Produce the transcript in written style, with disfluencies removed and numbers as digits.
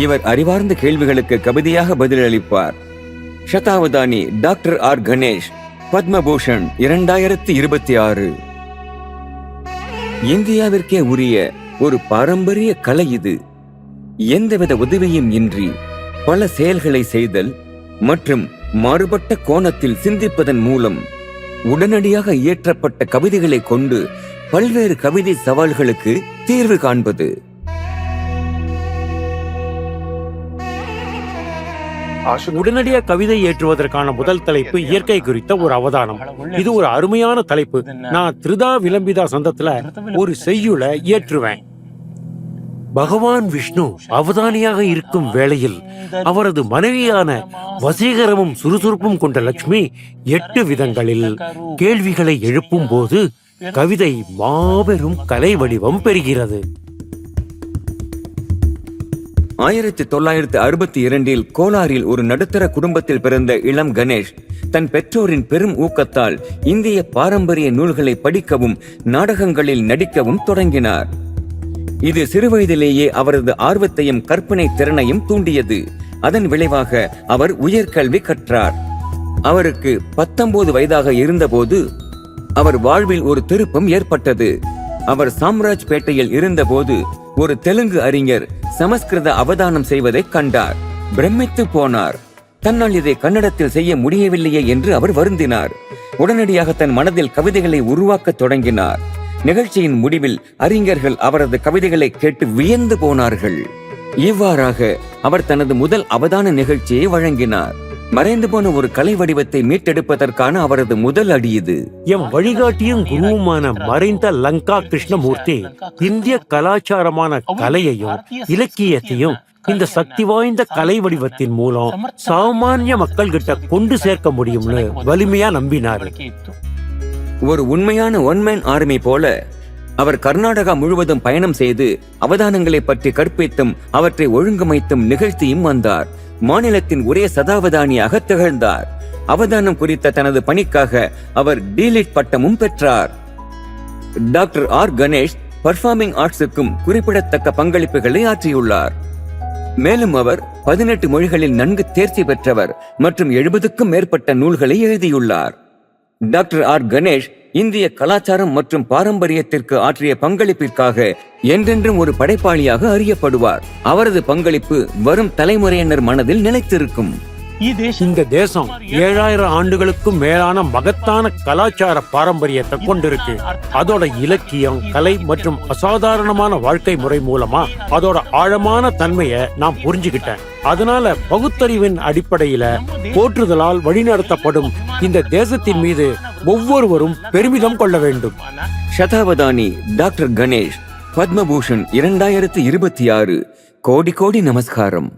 இவர் அறிவார்ந்த கேள்விகளுக்கு கவிதையாக பதிலளிப்பார். Sathavathani doctor R Ganesh, Padma Bhushan 2026. இந்தியாவிற்கே உரிய ஒரு பாரம்பரிய கலை இது. எந்தவித உதவியும் இன்றி பல செயல்களை செய்தல் மற்றும் மாறுபட்ட கோணத்தில் சிந்திப்பதன் மூலம் உடனடியாக இயற்றப்பட்ட கவிதைகளை கொண்டு பல்வேறு கவிதை சவால்களுக்கு தீர்வு காண்பது. உடனடியாக கவிதை ஏற்றுவதற்கான முதல் தலைப்பு இயற்கை குறித்த ஒரு அவதானம். இது ஒரு அருமையான தலைப்பு. நான் திருதா விலம்பிதா சந்தத்துல ஒரு செய்யுளை இயற்றுவேன். பகவான் விஷ்ணு அவதானியாக இருக்கும் வேளையில் அவரது மனைவியான வசீகரமும் சுறுசுறுப்பும் கொண்ட லட்சுமி 8 விதங்களில் கேள்விகளை எழுப்பும் போது கவிதை மாபெரும் கலை வடிவம் பெறுகிறது. 1962 கோலாரில் ஒரு நடுத்தர குடும்பத்தில் பிறந்த இளம் கணேஷ் தன் பெற்றோரின் பெரும் ஊக்கத்தால் இந்திய பாரம்பரிய நூல்களை படிக்கவும் நாடகங்களில் நடிக்கவும் தொடங்கினார். இது சிறுவயதிலேயே அவரது ஆர்வத்தையும் கற்பனை திறனையும் தூண்டியது. அதன் விளைவாக அவர் உயர்கல்வி கற்றார். அவருக்கு 19 வயதாக இருந்தபோது அவர் வாழ்வில் ஒரு திருப்பம் ஏற்பட்டது. அவர் சாம்ராஜ் பேட்டையில் இருந்தபோது ஒரு தெலுங்கு அறிஞர் சமஸ்கிருத அவதானம் செய்வதை கண்டார். பிரமித்து போனார். தன்னால் இதை கன்னடத்தில் செய்ய முடியவில்லையே என்று அவர் வருந்தினார். உடனடியாக தன் மனதில் கவிதைகளை உருவாக்க தொடங்கினார். நிகழ்ச்சியின் முடிவில் அறிஞர்கள் அவரது கவிதைகளை கேட்டு வியந்து போனார்கள். இவ்வாறாக அவர் தனது முதல் அவதான நிகழ்ச்சியை வழங்கினார். மறைந்து போன ஒரு கலை வடிவத்தை மீட்டெடுப்பதற்கான அவரது முதல் அடி இது. எம் வழிகாட்டியும் குருவுமான மறைந்த லங்கா கிருஷ்ணமூர்த்தி இந்திய கலாச்சாரமான கலையையும் இலக்கியத்தையும் இந்த சக்தி வாய்ந்த கலை வடிவத்தின் மூலம் சாமானிய மக்கள் கிட்ட கொண்டு சேர்க்க முடியும்னு வலிமையா நம்பினார். ஒரு உண்மையான ஒன்மேன் ஆர்மி போல அவர் கர்நாடகா முழுவதும் பயணம் செய்து அவதானங்களை பற்றி கற்பித்தும் அவற்றை ஒழுங்கமைத்தும் நிகழ்த்தியும் வந்தார். மாநிலத்தின் ஒரே சதாவதானியாக திகழ்ந்தார். அவதானம் குறித்த தனது பணிக்காக அவர் டீலிட் பட்டமும் பெற்றார். டாக்டர் ஆர் கணேஷ் பர்ஃபார்மிங் ஆர்ட்ஸுக்கும் குறிப்பிடத்தக்க பங்களிப்புகளை ஆற்றியுள்ளார். மேலும் அவர் 18 மொழிகளில் நன்கு தேர்ச்சி பெற்றவர் மற்றும் 70க்கும் மேற்பட்ட நூல்களை எழுதியுள்ளார். டாக்டர் ஆர் கணேஷ் இந்திய கலாச்சாரம் மற்றும் பாரம்பரியத்திற்கு ஆற்றிய பங்களிப்பிற்காக என்றென்றும் ஒரு படைப்பாளியாக அறியப்படுவார். அவரது பங்களிப்பு வரும் தலைமுறையினர் மனதில் நிலைத்திருக்கும். இந்த தேசம் 7000 ஆண்டுகளுக்கும் மேலான மகத்தான கலாச்சார பாரம்பரியத்தை கொண்டிருக்கு. அதோட இலக்கியம், கலை மற்றும் அசாதாரணமான வாழ்க்கை முறை மூலமா அதோட ஆழமான தன்மையை நான் புரிஞ்சுக்கிட்டேன். அதனால பகுத்தறிவின் அடிப்படையில போற்றுதலால் வழிநடத்தப்படும் இந்த தேசத்தின் மீது ஒவ்வொருவரும் பெருமிதம் கொள்ள வேண்டும். சதாவதானி டாக்டர் கணேஷ், பத்மபூஷன் 2026. கோடி கோடி நமஸ்காரம்.